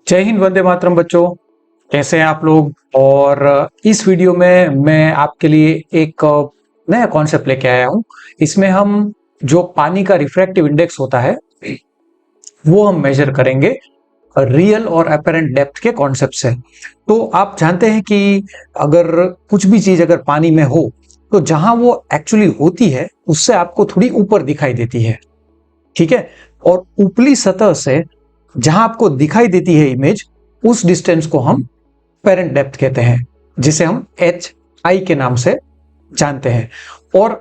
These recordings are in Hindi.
जय हिंद, वंदे मातरम बच्चों। कैसे हैं आप लोग। और इस वीडियो में मैं आपके लिए एक नया कॉन्सेप्ट लेके आया हूं। इसमें हम जो पानी का रिफ्रैक्टिव इंडेक्स होता है वो हम मेजर करेंगे रियल और अपेरेंट डेप्थ के कॉन्सेप्ट से। तो आप जानते हैं कि अगर कुछ भी चीज अगर पानी में हो तो जहां वो एक्चुअली होती है उससे आपको थोड़ी ऊपर दिखाई देती है, ठीक है। और ऊपरी सतह से जहां आपको दिखाई देती है इमेज, उस डिस्टेंस को हम पेरेंट डेप्थ कहते हैं, जिसे हम एच आई के नाम से जानते हैं। और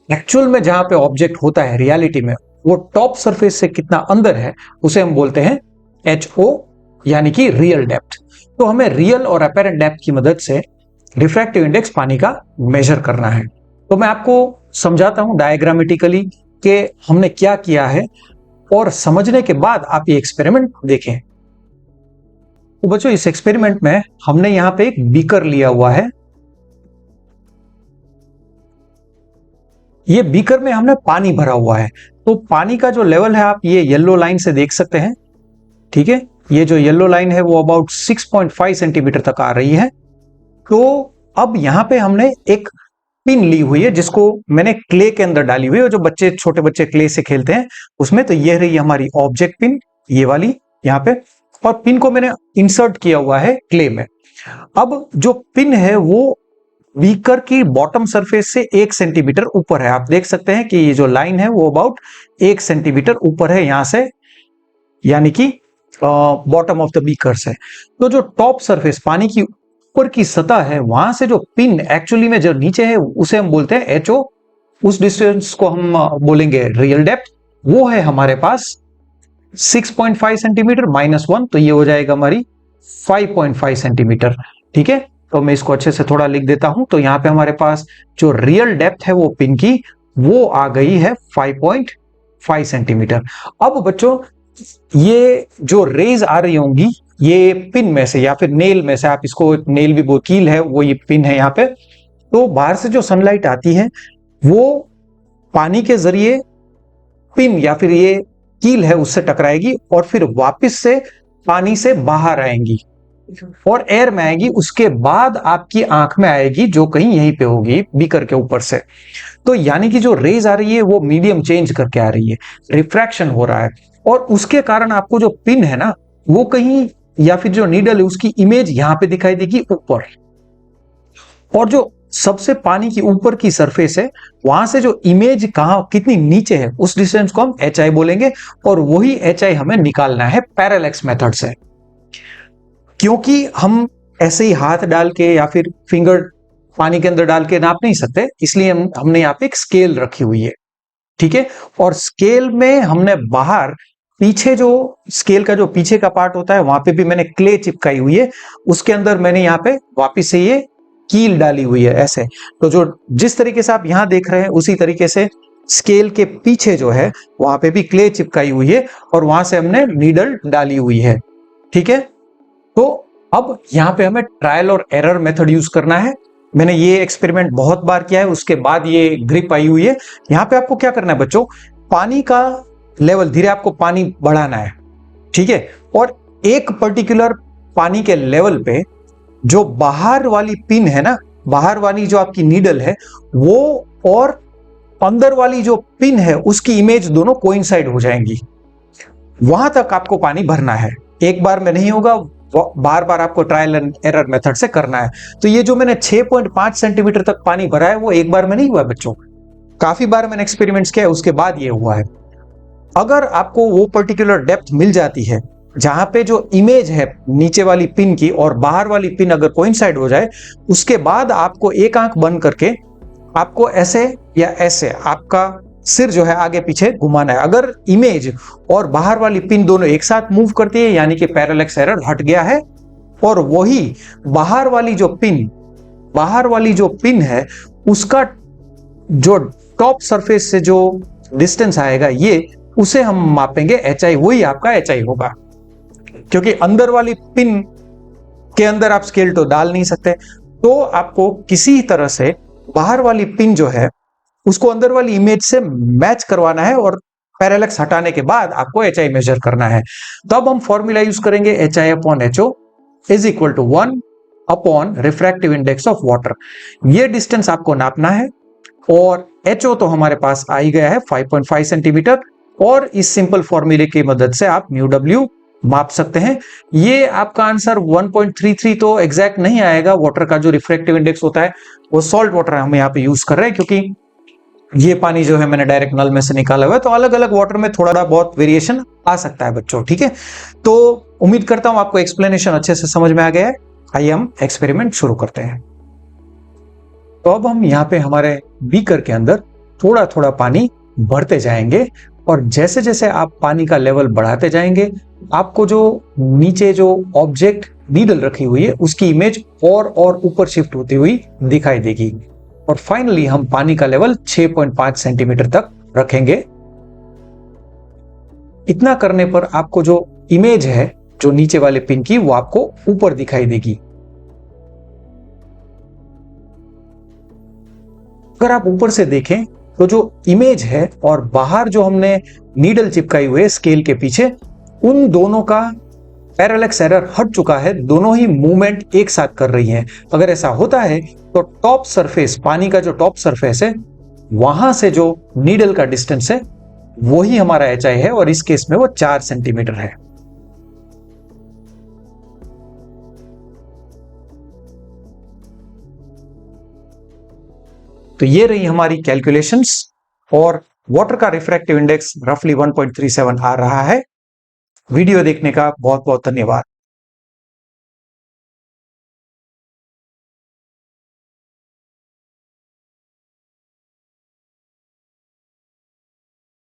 एक्चुअल में जहां पे ऑब्जेक्ट होता है रियलिटी में, वो टॉप सरफेस से कितना अंदर है उसे हम बोलते हैं एच ओ, यानी कि रियल डेप्थ। तो हमें रियल और अपेरेंट डेप्थ की मदद से रिफ्रैक्टिव इंडेक्स पानी का मेजर करना है। तो मैं आपको समझाता हूं डायग्रामेटिकली कि हमने क्या किया है, और समझने के बाद आप ये एक्सपेरिमेंट देखें। तो बच्चों, इस एक्सपेरिमेंट में हमने यहां पे एक बीकर लिया हुआ है। ये बीकर में हमने पानी भरा हुआ है। तो पानी का जो लेवल है आप ये येलो लाइन से देख सकते हैं, ठीक है। ये जो येलो लाइन है वो अबाउट 6.5 सेंटीमीटर तक आ रही है। तो अब यहां पे हमने एक पिन ली हुई है जिसको मैंने क्ले के अंदर डाली हुई है, जो बच्चे छोटे बच्चे क्ले से खेलते हैं उसमें। तो ये रही हमारी ऑब्जेक्ट पिन, ये वाली यहां पे, और पिन को मैंने इंसर्ट किया हुआ है क्ले में। अब जो पिन है वो बीकर की बॉटम सरफेस से 1 सेंटीमीटर ऊपर है। आप देख सकते हैं कि ये जो लाइन है वो अबाउट 1 सेंटीमीटर ऊपर है यहां से, यानी कि बॉटम ऑफ द बीकर से। तो जो टॉप सरफेस पानी की ऊपर की सतह है, वहां से जो पिन एक्चुअली में जो नीचे है उसे हम बोलते हैं एच ओ। उस डिस्टेंस को हम बोलेंगे रियल डेप्थ। वो है हमारे पास 6.5 सेंटीमीटर माइनस 1, तो ये हो जाएगा हमारी 5.5 सेंटीमीटर, ठीक है। तो मैं इसको अच्छे से थोड़ा लिख देता हूं। तो यहां पे हमारे पास जो रियल डेप्थ है वो पिन की, वो आ गई है 5.5 सेंटीमीटर। अब बच्चों, ये जो रेज आ रही होंगी ये पिन में से या फिर नेल में से, आप इसको नेल भी कील है, वो ये पिन है यहाँ पे। तो बाहर से जो सनलाइट आती है वो पानी के जरिए पिन या फिर ये कील है उससे टकराएगी और फिर वापस से पानी से बाहर आएंगी और एयर में आएगी। उसके बाद आपकी आंख में आएगी जो कहीं यहीं पे होगी बीकर के ऊपर से। तो यानी कि जो रेज आ रही है वो मीडियम चेंज करके आ रही है, रिफ्रैक्शन हो रहा है, और उसके कारण आपको जो पिन है ना वो कहीं, या फिर जो नीडल है उसकी इमेज यहां पे दिखाई देगी ऊपर। और जो सबसे पानी की ऊपर की सरफेस है वहां से जो इमेज कहां कितनी नीचे है उस डिस्टेंस को हम एच आई बोलेंगे। और वही एच आई हमें निकालना है पैरेलैक्स मेथड से, क्योंकि हम ऐसे ही हाथ डाल के या फिर फिंगर पानी के अंदर डाल के नाप नहीं सकते, इसलिए हमने यहाँ पे एक स्केल रखी हुई है, ठीक है। और स्केल में हमने बाहर पीछे जो स्केल का जो पीछे का पार्ट होता है वहां पे भी मैंने क्ले चिपकाई हुई है, उसके अंदर मैंने यहाँ पे वापिस से ये कील डाली हुई है ऐसे। तो जो जिस तरीके से आप यहां देख रहे हैं उसी तरीके से स्केल के पीछे जो है वहां पे भी क्ले चिपकाई हुई है और वहां से हमने नीडल डाली हुई है, ठीक है। तो अब यहाँ पे हमें ट्रायल और एरर मेथड यूज करना है। मैंने ये एक्सपेरिमेंट बहुत बार किया है, उसके बाद ये ग्रिप आई हुई है। यहाँ पे आपको क्या करना है बच्चों, पानी का लेवल धीरे आपको पानी बढ़ाना है, ठीक है। और एक पर्टिकुलर पानी के लेवल पे जो बाहर वाली पिन है ना, बाहर वाली जो आपकी नीडल है वो और अंदर वाली जो पिन है उसकी इमेज दोनों कोइंसाइड हो जाएंगी। वहां तक आपको पानी भरना है, एक बार में नहीं होगा, बार बार आपको ट्रायल एंड एरर मेथड से करना है। तो ये जो मैंने 6.5 सेंटीमीटर तक पानी भरा है वो एक बार में नहीं हुआ बच्चों, काफी बार मैंने एक्सपेरिमेंट्स किया है उसके बाद ये हुआ है। अगर आपको वो पर्टिकुलर डेप्थ मिल जाती है जहां पे जो इमेज है नीचे वाली पिन की और बाहर वाली पिन अगर कोइंसाइड हो जाए, उसके बाद आपको एक आंख बंद करके आपको ऐसे या ऐसे आपका सिर जो है आगे पीछे घुमाना है। अगर इमेज और बाहर वाली पिन दोनों एक साथ मूव करती है यानी कि पैरेलैक्स एरर हट गया है, और वही बाहर वाली जो पिन है उसका जो टॉप सरफेस से जो डिस्टेंस आएगा ये, उसे हम मापेंगे एच आई, वही आपका एच आई होगा। क्योंकि अंदर वाली पिन के अंदर आप स्केल तो डाल नहीं सकते, तो आपको किसी तरह से बाहर वाली पिन जो है उसको अंदर वाली इमेज से मैच करवाना है और पैरेलक्स हटाने के बाद आपको HI मेजर करना है। तो अब हम फॉर्मूला यूज करेंगे HI upon HO is equal to 1 upon refractive index of water. ये डिस्टेंस आपको नापना है और HO तो हमारे पास आ ही गया है 5.5 सेंटीमीटर, और इस सिंपल फॉर्मूले की मदद से आप म्यू डब्ल्यू माप सकते हैं। ये आपका आंसर 1.33 तो एग्जैक्ट नहीं आएगा। वाटर का जो रिफ्रैक्टिव इंडेक्स होता है वो सॉल्ट वाटर हम यहाँ पे यूज कर रहे हैं, क्योंकि ये पानी जो है मैंने डायरेक्ट नल में से निकाला हुआ है, तो अलग अलग वाटर में थोड़ा बहुत वेरिएशन आ सकता है बच्चों, ठीक है। तो उम्मीद करता हूं आपको एक्सप्लेनेशन अच्छे से समझ में आ गया है। आइए हम एक्सपेरिमेंट शुरू करते हैं। तो अब हम यहाँ पे हमारे बीकर के अंदर थोड़ा थोड़ा पानी भरते जाएंगे, और जैसे जैसे आप पानी का लेवल बढ़ाते जाएंगे आपको जो नीचे जो ऑब्जेक्ट नीडल रखी हुई है उसकी इमेज और ऊपर शिफ्ट होती हुई दिखाई देगी, और फाइनली हम पानी का लेवल 6.5 सेंटीमीटर तक रखेंगे। इतना करने पर आपको जो इमेज है जो नीचे वाले पिन की वो आपको ऊपर दिखाई देगी। अगर आप ऊपर से देखें तो जो इमेज है और बाहर जो हमने नीडल चिपकाई हुई है स्केल के पीछे, उन दोनों का पैरेलक्स एरर हट चुका है, दोनों ही मूवमेंट एक साथ कर रही हैं। अगर ऐसा होता है तो टॉप सरफेस, पानी का जो टॉप सरफेस है वहां से जो नीडल का डिस्टेंस है वही हमारा HI है, और इस केस में वो 4 सेंटीमीटर है। तो ये रही हमारी कैलकुलेशंस, और वाटर का रिफ्रैक्टिव इंडेक्स रफली 1.37 आ रहा है। वीडियो देखने का बहुत बहुत धन्यवाद।